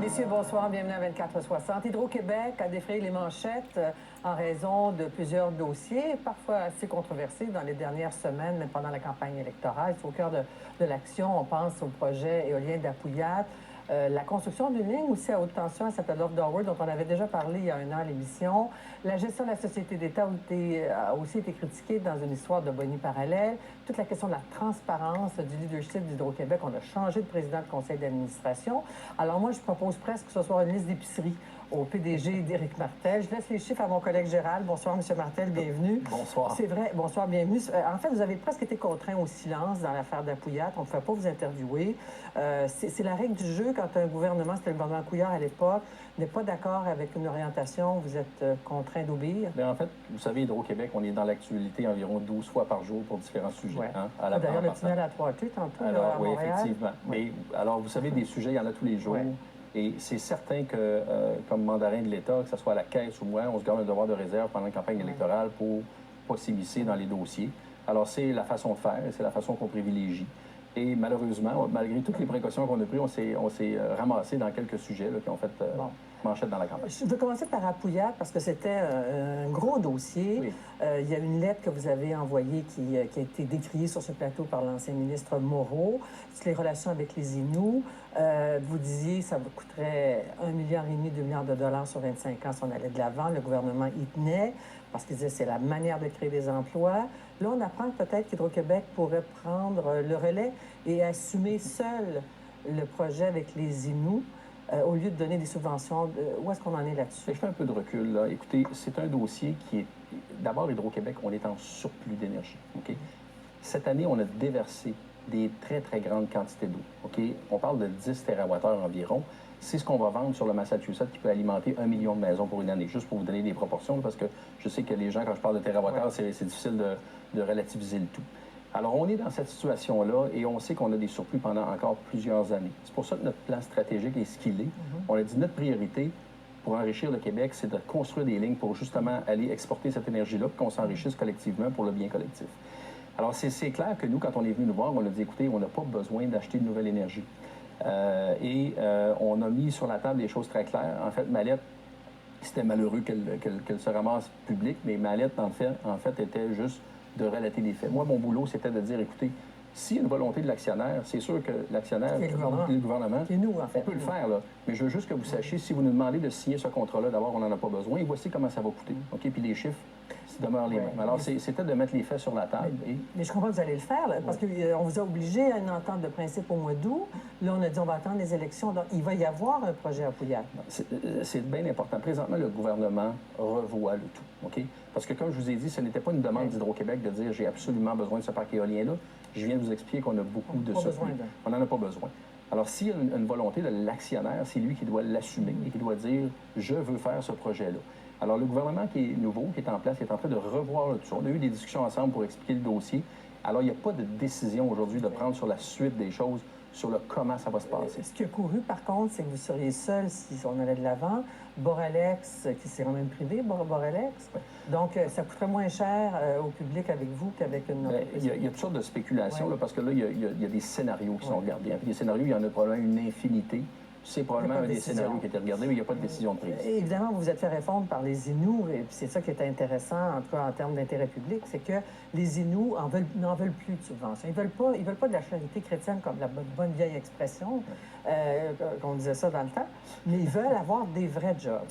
Messieurs, bonsoir. Bienvenue à 24/60. Hydro-Québec a défrayé les manchettes en raison de plusieurs dossiers, parfois assez controversés dans les dernières semaines, même pendant la campagne électorale. C'est au cœur de l'action. On pense au projet éolien d'Apuiat, la construction d'une ligne aussi à haute tension à Saint-Adolphe d'Howard, dont on avait déjà parlé il y a un an à l'émission. La gestion de la Société d'État a aussi été critiquée dans une histoire de bonnie parallèle. Toute la question de la transparence du leadership d'Hydro-Québec. On a changé de président de conseil d'administration. Alors moi, je propose presque que ce soit une liste d'épicerie au PDG d'Éric Martel. Je laisse les chiffres à mon collègue Gérald. Bonsoir, M. Martel, bienvenue. Bonsoir. C'est vrai, bonsoir, bienvenue. En fait, vous avez presque été contraint au silence dans l'affaire d'Apuiat. On ne pouvait pas vous interviewer. C'est la règle du jeu quand un gouvernement, c'était le gouvernement Couillard à l'époque, n'est pas d'accord avec une orientation, vous êtes contraint d'obéir. Bien, en fait, vous savez, Hydro-Québec, on est dans l'actualité environ 12 fois par jour pour différents sujets. Ouais. Hein, d'ailleurs, le tunnel à 3T, tantôt, alors, là, à oui, Montréal. effectivement. Mais, alors, vous savez, des sujets, il y en a tous les jours. Ouais. Et c'est certain que, comme mandarin de l'État, que ce soit à la Caisse ou moi, on se garde un devoir de réserve pendant la campagne électorale pour ne pas s'immiscer dans les dossiers. Alors, c'est la façon de faire et c'est la façon qu'on privilégie. Et malheureusement, malgré toutes les précautions qu'on a prises, on s'est ramassé dans quelques sujets là, qui ont fait manchette dans la campagne. Je veux commencer par Apuiat parce que c'était un gros dossier. Oui. Il y a une lettre que vous avez envoyée qui a été décriée sur ce plateau par l'ancien ministre Moreau sur les relations avec les Inuits. Vous disiez que ça vous coûterait 1,5 milliard, 2 milliards de dollars sur 25 ans si on allait de l'avant. Le gouvernement y tenait parce qu'il disait que c'est la manière de créer des emplois. Là, on apprend que peut-être qu'Hydro-Québec pourrait prendre le relais et assumer seul le projet avec les Inuits. Au lieu de donner des subventions, où est-ce qu'on en est là-dessus? Je fais un peu de recul, là. Écoutez, c'est un dossier qui est... D'abord, Hydro-Québec, on est en surplus d'énergie, OK? Cette année, on a déversé des très, très grandes quantités d'eau, OK? On parle de 10 TWh environ. C'est ce qu'on va vendre sur le Massachusetts qui peut alimenter 1 million de maisons pour une année. Juste pour vous donner des proportions, parce que je sais que les gens, quand je parle de TWh, c'est difficile de relativiser le tout. Alors, on est dans cette situation-là et on sait qu'on a des surplus pendant encore plusieurs années. C'est pour ça que notre plan stratégique est ce qu'il est. On a dit notre priorité pour enrichir le Québec, c'est de construire des lignes pour justement aller exporter cette énergie-là, puis qu'on s'enrichisse collectivement pour le bien collectif. Alors, c'est clair que nous, quand on est venu nous voir, on a dit, écoutez, on n'a pas besoin d'acheter de nouvelle énergie. On a mis sur la table des choses très claires. En fait, ma lettre, c'était malheureux qu'elle se ramasse publique, mais ma lettre, en fait, était juste de relater les faits. Moi, mon boulot, c'était de dire, écoutez, s'il y a une volonté de l'actionnaire, c'est sûr que l'actionnaire, le gouvernement, c'est nous, en fait. on peut le faire, là. Mais je veux juste que vous sachiez, si vous nous demandez de signer ce contrat-là, d'abord, on n'en a pas besoin, et voici comment ça va coûter. OK? Puis les chiffres demeurent les mêmes. Alors, c'était de mettre les faits sur la table. Mais je comprends que vous allez le faire, là, parce qu'on vous a obligé à une entente de principe au mois d'août. Là, on a dit, on va attendre les élections. Donc, il va y avoir un projet à Apuiat. C'est bien important. Présentement, le gouvernement revoit le tout. OK? Parce que, comme je vous ai dit, ce n'était pas une demande d'Hydro-Québec de dire j'ai absolument besoin de ce parc éolien-là. Je viens de vous expliquer qu'on a beaucoup de surplus. On n'en a pas besoin. Alors, s'il y a une volonté de l'actionnaire, c'est lui qui doit l'assumer et qui doit dire je veux faire ce projet-là. Alors, le gouvernement qui est nouveau, qui est en place, qui est en train de revoir le tout. On a eu des discussions ensemble pour expliquer le dossier. Alors, il n'y a pas de décision aujourd'hui de prendre sur la suite des choses, sur le comment ça va se passer. Ce qui a couru, par contre, c'est que vous seriez seul si on allait de l'avant. Boralex, qui c'est quand même privé, Boralex. Oui. Donc, ça coûterait moins cher au public avec vous qu'avec une autre. Il y a toutes sortes de spéculations, là, parce que là, il y a des scénarios qui sont regardés. Puis des scénarios, il y en a probablement une infinité. C'est probablement un des scénarios qui a été regardé, mais il n'y a pas de décision de prise. Évidemment, vous vous êtes fait répondre par les Inuits, et c'est ça qui est intéressant, en tout cas en termes d'intérêt public, c'est que les Inuits n'en veulent plus de subventions. Ils veulent pas de la charité chrétienne comme la bonne vieille expression, qu'on disait ça dans le temps, mais ils veulent avoir des vrais jobs.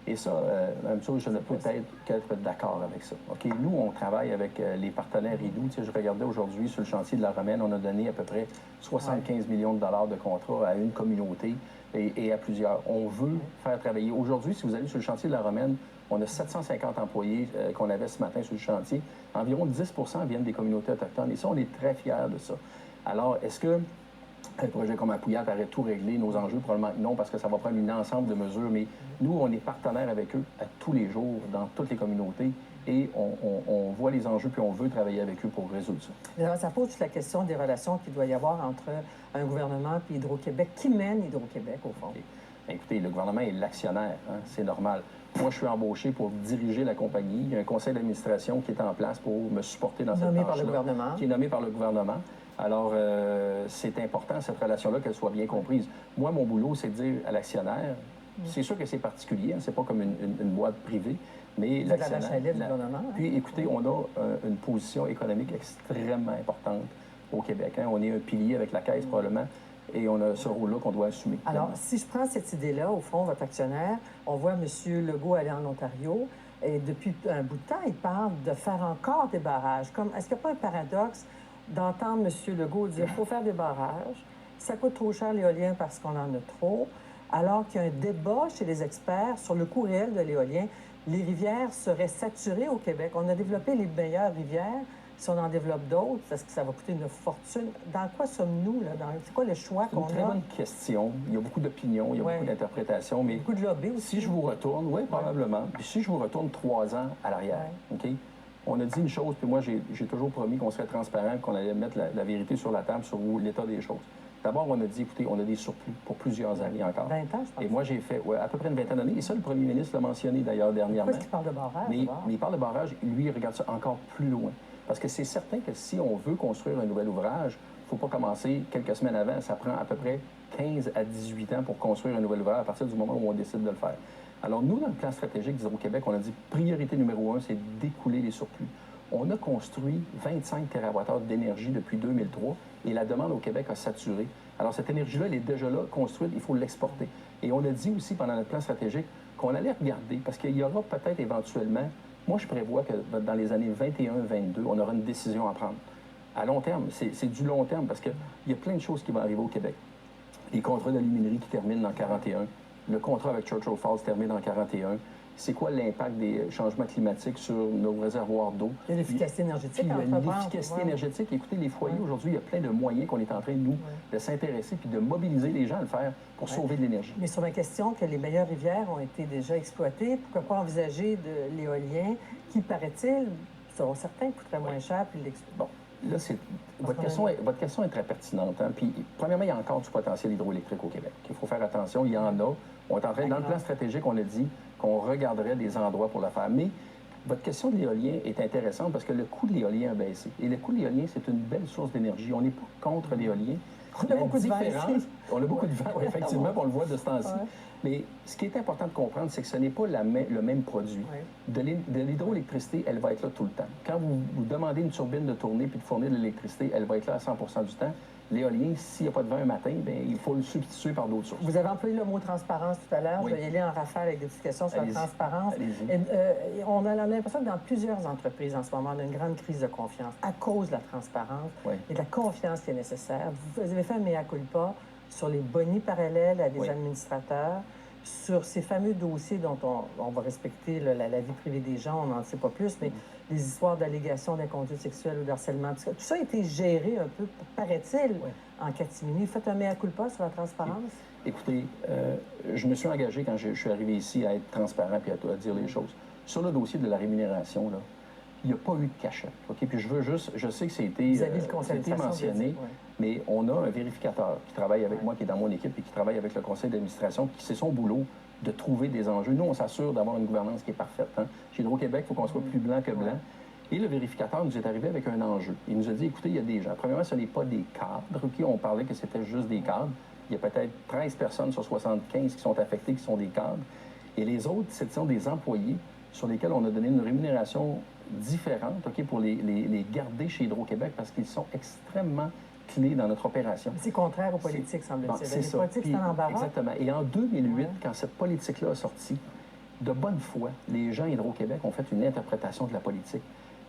Et ça, même chose, je ne peux qu'être d'accord avec ça. OK, nous, on travaille avec les partenaires Inuits. Tu sais, je regardais aujourd'hui sur le chantier de la Romaine, on a donné à peu près 75 millions de dollars de contrats à une communauté et à plusieurs. On veut faire travailler. Aujourd'hui, si vous allez sur le chantier de la Romaine, on a 750 employés qu'on avait ce matin sur le chantier. Environ 10 viennent des communautés autochtones. Et ça, on est très fiers de ça. Alors, est-ce que un projet comme Apuiat aurait tout réglé, nos enjeux? Probablement non, parce que ça va prendre un ensemble de mesures. Mais nous, on est partenaires avec eux à tous les jours, dans toutes les communautés, et on voit les enjeux, puis on veut travailler avec eux pour résoudre ça. Alors, ça pose toute la question des relations qu'il doit y avoir entre un gouvernement et Hydro-Québec. Qui mène Hydro-Québec, au fond? Écoutez, le gouvernement est l'actionnaire, hein, c'est normal. Moi, je suis embauché pour diriger la compagnie. Il y a un conseil d'administration qui est en place pour me supporter dans cette tâche-là. Nommé par le gouvernement. Qui est nommé par le gouvernement. Alors, c'est important, cette relation-là, qu'elle soit bien comprise. Moi, mon boulot, c'est de dire à l'actionnaire, c'est sûr que c'est particulier, hein, c'est pas comme une boîte privée, mais Vous êtes la vache à lait du l'actionnaire... gouvernement. Hein? Puis, écoutez, on a une position économique extrêmement importante au Québec. Hein. On est un pilier avec la Caisse, probablement, et on a ce rôle-là qu'on doit assumer. Alors, si je prends cette idée-là, au fond, votre actionnaire, on voit M. Legault aller en Ontario, et depuis un bout de temps, il parle de faire encore des barrages. Est-ce qu'il n'y a pas un paradoxe d'entendre M. Legault dire qu'il faut faire des barrages, ça coûte trop cher l'éolien parce qu'on en a trop, alors qu'il y a un débat chez les experts sur le coût réel de l'éolien. Les rivières seraient saturées au Québec. On a développé les meilleures rivières. Si on en développe d'autres, est-ce que ça va coûter une fortune? Dans quoi sommes-nous, là? C'est quoi le choix qu'on a? C'est une très bonne question. Il y a beaucoup d'opinions, il y a beaucoup d'interprétations, mais... Beaucoup de lobby aussi. Si je vous retourne, oui, probablement. Puis si je vous retourne 3 ans à l'arrière, OK? On a dit une chose, puis moi, j'ai toujours promis qu'on serait transparent, qu'on allait mettre la vérité sur la table sur l'état des choses. D'abord, on a dit, écoutez, on a des surplus pour plusieurs années encore. 20 ans, je pense. Et moi, j'ai fait à peu près une vingtaine d'années. Et ça, le premier ministre l'a mentionné, d'ailleurs, dernièrement. Pourquoi est-ce qu'il parle de barrage? Mais il parle de barrage, lui, il regarde ça encore plus loin. Parce que c'est certain que si on veut construire un nouvel ouvrage, il ne faut pas commencer quelques semaines avant. Ça prend à peu près 15 à 18 ans pour construire un nouvel ouvrage à partir du moment où on décide de le faire. Alors, nous, dans le plan stratégique d'Hydro-Québec, on a dit priorité numéro 1, c'est d'écouler les surplus. On a construit 25 TWh d'énergie depuis 2003 et la demande au Québec a saturé. Alors, cette énergie-là, elle est déjà là, construite, il faut l'exporter. Et on a dit aussi pendant notre plan stratégique qu'on allait regarder, parce qu'il y aura peut-être éventuellement, moi je prévois que dans les années 21-22, on aura une décision à prendre. À long terme, c'est du long terme, parce qu'il y a plein de choses qui vont arriver au Québec. Les contrats d'aluminerie qui terminent en 41, le contrat avec Churchill Falls termine en 41. C'est quoi l'impact des changements climatiques sur nos réservoirs d'eau? Il y a l'efficacité énergétique. L'efficacité énergétique. Écoutez, les foyers, aujourd'hui, il y a plein de moyens qu'on est en train, nous, de s'intéresser puis de mobiliser les gens à le faire pour sauver de l'énergie. Mais sur ma question que les meilleures rivières ont été déjà exploitées, pourquoi pas envisager de l'éolien qui, paraît-il, selon certains, coûterait moins cher puis Bon, là, votre question est très pertinente. Hein? Puis, premièrement, il y a encore du potentiel hydroélectrique au Québec. Il faut faire attention, il y en a. On est en train, dans le plan stratégique, on a dit qu'on regarderait des endroits pour le faire. Mais votre question de l'éolien est intéressante parce que le coût de l'éolien a baissé. Et le coût de l'éolien, c'est une belle source d'énergie. On n'est pas contre l'éolien. On a beaucoup de vent ici. On a beaucoup de vent, oui, effectivement, on le voit de ce temps-ci. Mais ce qui est important de comprendre, c'est que ce n'est pas le même produit. De l'hydroélectricité, elle va être là tout le temps. Quand vous demandez une turbine de tourner puis de fournir de l'électricité, elle va être là à 100 du temps. L'éolien, s'il n'y a pas de vent un matin, bien, il faut le substituer par d'autres sources. Vous avez employé le mot transparence tout à l'heure. Oui. Je vais y aller en rafale avec des petites questions sur la transparence. On a l'impression que dans plusieurs entreprises en ce moment, on a une grande crise de confiance à cause de la transparence et de la confiance qui est nécessaire. Vous avez fait un mea culpa sur les bonis parallèles à des administrateurs, sur ces fameux dossiers dont on va respecter la vie privée des gens, on n'en sait pas plus, mais les histoires d'allégations d'inconduite sexuelle ou d'harcèlement, tout ça a été géré un peu, paraît-il, en catimini. Faites un mea culpa sur la transparence? Écoutez, je me suis engagé quand je suis arrivé ici à être transparent et à dire les choses. Sur le dossier de la rémunération, là, il n'y a pas eu de cachette. OK? Puis je sais que c'était mentionné, mais on a un vérificateur qui travaille avec moi, qui est dans mon équipe et qui travaille avec le conseil d'administration, qui c'est son boulot de trouver des enjeux. Nous, on s'assure d'avoir une gouvernance qui est parfaite. Hein? Chez Hydro-Québec, il faut qu'on soit plus blanc que blanc. Et le vérificateur nous est arrivé avec un enjeu. Il nous a dit, écoutez, il y a des gens. Premièrement, ce n'est pas des cadres. OK? On parlait que c'était juste des cadres. Il y a peut-être 13 personnes sur 75 qui sont affectées, qui sont des cadres. Et les autres, ce sont des employés sur lesquels on a donné une rémunération différente, OK, pour les garder chez Hydro-Québec parce qu'ils sont extrêmement clés dans notre opération. C'est contraire aux politiques, semble-t-il. C'est ça. Les politiques, c'est en embarras. Exactement. Et en 2008, quand cette politique-là a sorti, de bonne foi, les gens Hydro-Québec ont fait une interprétation de la politique.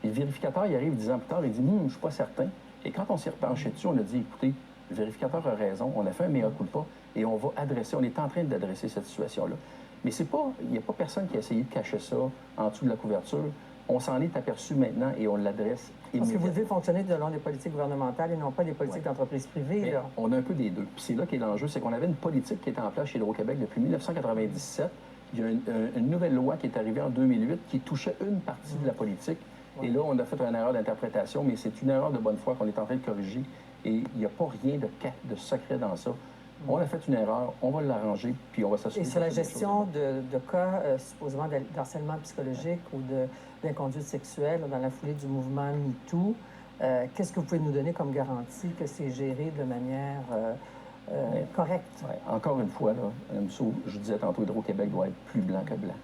Et le vérificateur, il arrive 10 ans plus tard, il dit « je ne suis pas certain ». Et quand on s'est repenché dessus, on a dit « écoutez, le vérificateur a raison, on a fait un mea culpa et on va adresser, on est en train d'adresser cette situation-là ». Mais il n'y a pas personne qui a essayé de cacher ça en dessous de la couverture. On s'en est aperçu maintenant et on l'adresse immédiatement. Parce que vous devez fonctionner selon des politiques gouvernementales et non pas des politiques d'entreprise privée. Là. On a un peu des deux. Puis c'est là qu'est l'enjeu, c'est qu'on avait une politique qui était en place chez Hydro-Québec depuis 1997. Il y a une nouvelle loi qui est arrivée en 2008 qui touchait une partie de la politique. Et là, on a fait une erreur d'interprétation, mais c'est une erreur de bonne foi qu'on est en train de corriger. Et il n'y a pas rien de secret dans ça. On a fait une erreur, on va l'arranger, puis on va s'assurer. Et sur la gestion de cas, supposément d'harcèlement psychologique ou d'inconduite sexuelle dans la foulée du mouvement MeToo, Qu'est-ce que vous pouvez nous donner comme garantie que c'est géré de manière correcte? Ouais. Encore une fois, là, Mme Sow, je disais tantôt, Hydro-Québec doit être plus blanc que blanc.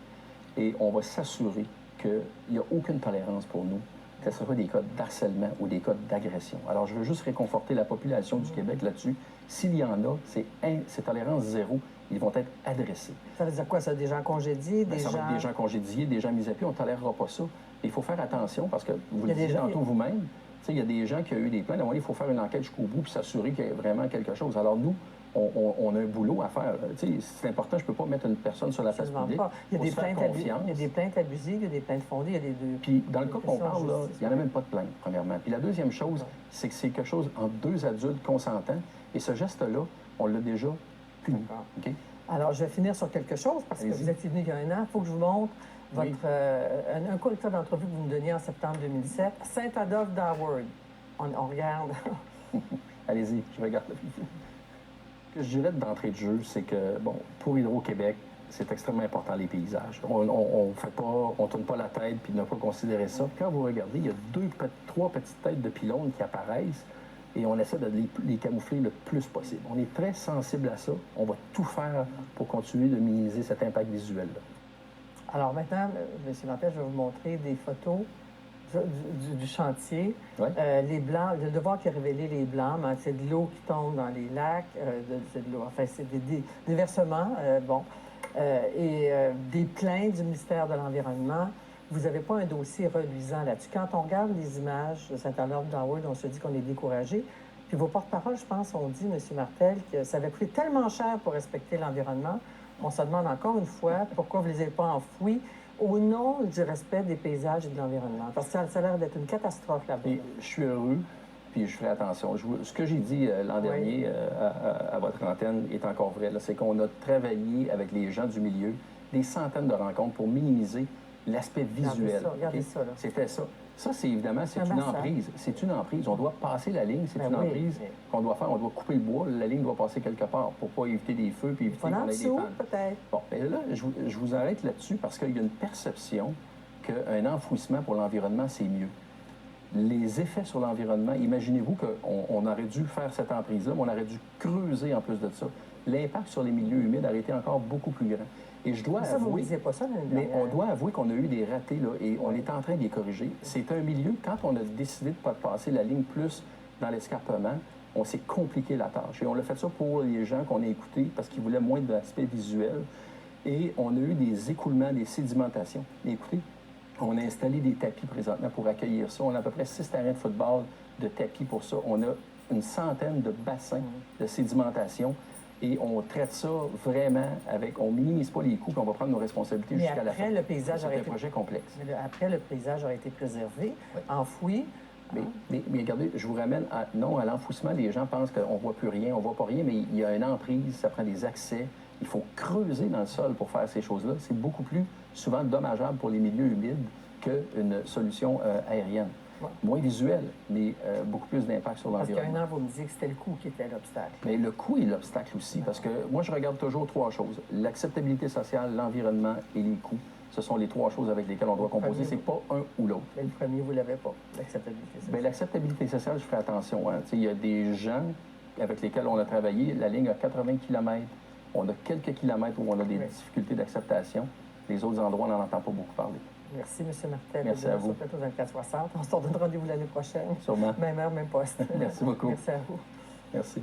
Et on va s'assurer qu'il n'y a aucune tolérance pour nous, que ce soit des cas d'harcèlement ou des cas d'agression. Alors, je veux juste réconforter la population du Québec là-dessus. S'il y en a, c'est tolérance zéro. Ils vont être adressés. Ça veut dire quoi, ça? Des gens congédiés, Ça va être des gens congédiés, des gens mis à pied. On ne tolérera pas ça. Il faut faire attention parce que, vous le disiez tantôt vous-même, il y a des gens qui ont eu des plaintes. À un moment donné, il faut faire une enquête jusqu'au bout puis s'assurer qu'il y a vraiment quelque chose. Alors, nous, on a un boulot à faire. C'est important, je ne peux pas mettre une personne sur la place publique. Il y a des plaintes abusives, il y a des plaintes fondées, il y a des deux. Puis, dans le cas qu'on parle, là, il n'y en a même pas de plainte, premièrement. Puis la deuxième chose, c'est que c'est quelque chose entre deux adultes consentants. Et ce geste-là, on l'a déjà puni. Okay? Alors, je vais finir sur quelque chose, parce que vous êtes venu il y a un an. Il faut que je vous montre un correcteur d'entrevue que vous me donniez en septembre 2017. Saint-Adolphe d'Howard. On regarde. Allez-y, je regarde. Ce que je dirais d'entrée de jeu, c'est que, bon, pour Hydro-Québec, c'est extrêmement important, les paysages. On ne tourne pas la tête puis ne pas considérer ça. Quand vous regardez, il y a trois petites têtes de pylônes qui apparaissent et on essaie de les camoufler le plus possible. On est très sensible à ça. On va tout faire pour continuer de minimiser cet impact visuel-là. Alors maintenant, M. Martel, je vais vous montrer des photos du chantier. Ouais. Les blancs, le devoir qui a révélé les blancs, c'est de l'eau qui tombe dans les lacs, c'est de l'eau, enfin, c'est des versements, des plaintes du ministère de l'Environnement. Vous n'avez pas un dossier reluisant là-dessus. Quand on regarde les images de Saint-Adolphe d'Howard, on se dit qu'on est découragé. Puis vos porte-paroles, je pense, ont dit, M. Martel, que ça avait coûté tellement cher pour respecter l'environnement. On se demande encore une fois pourquoi vous ne les avez pas enfouis au nom du respect des paysages et de l'environnement. Parce que ça a l'air d'être une catastrophe là-bas. Je suis heureux, puis je ferai attention. Ce que j'ai dit l'an dernier à votre antenne est encore vrai. C'est qu'on a travaillé avec les gens du milieu, des centaines de rencontres pour minimiser l'aspect visuel. Regardez ça, là. C'était ça. Ça, c'est évidemment, c'est une emprise. C'est une emprise. On doit passer la ligne. C'est une emprise qu'on doit faire. On doit couper le bois. La ligne doit passer quelque part pour ne pas éviter des feux puis éviter qu'on ait des pannes. Peut-être. Bon, bien là, je vous arrête là-dessus parce qu'il y a une perception qu'un enfouissement pour l'environnement, c'est mieux. Les effets sur l'environnement, imaginez-vous qu'on aurait dû faire cette emprise-là, mais on aurait dû creuser en plus de ça. L'impact sur les milieux humides aurait été encore beaucoup plus grand. Et je dois avouer, vous ne disiez pas ça l'année dernière. Mais on doit avouer qu'on a eu des ratés, là, et on est en train de les corriger. C'est un milieu, quand on a décidé de ne pas passer la ligne plus dans l'escarpement, on s'est compliqué la tâche. Et on l'a fait ça pour les gens qu'on a écoutés parce qu'ils voulaient moins d'aspect visuel. Et on a eu des écoulements, des sédimentations. Et écoutez, on a installé des tapis présentement pour accueillir ça. On a à peu près 6 terrains de football de tapis pour ça. On a une centaine de bassins de sédimentation. Et on traite ça vraiment avec... On minimise pas les coûts, puis on va prendre nos responsabilités jusqu'à la fin. Le paysage c'est un projet complexe. Après, le paysage aurait été préservé, enfoui. Mais regardez, je vous ramène à l'enfouissement. Les gens pensent qu'on ne voit plus rien, on ne voit pas rien, mais il y a une emprise, ça prend des accès. Il faut creuser dans le sol pour faire ces choses-là. C'est beaucoup plus souvent dommageable pour les milieux humides qu'une solution aérienne. Ouais. Moins visuel, mais beaucoup plus d'impact sur l'environnement. Parce qu'il y a un an, vous me disiez que c'était le coût qui était l'obstacle. Mais le coût est l'obstacle aussi, parce que moi, je regarde toujours 3 choses. L'acceptabilité sociale, l'environnement et les coûts. Ce sont les 3 choses avec lesquelles on doit composer. C'est pas un ou l'autre. Mais le premier, vous ne l'avez pas, l'acceptabilité sociale. Bien, l'acceptabilité sociale, je fais attention. Hein. Il y a des gens avec lesquels on a travaillé. La ligne a 80 km. On a quelques kilomètres où on a des difficultés d'acceptation. Les autres endroits, on n'en entend pas beaucoup parler. Merci, M. Martel. Merci à vous. Au 2460. On se donne rendez-vous l'année prochaine. Sûrement. Même heure, même poste. Merci beaucoup. Merci à vous. Merci.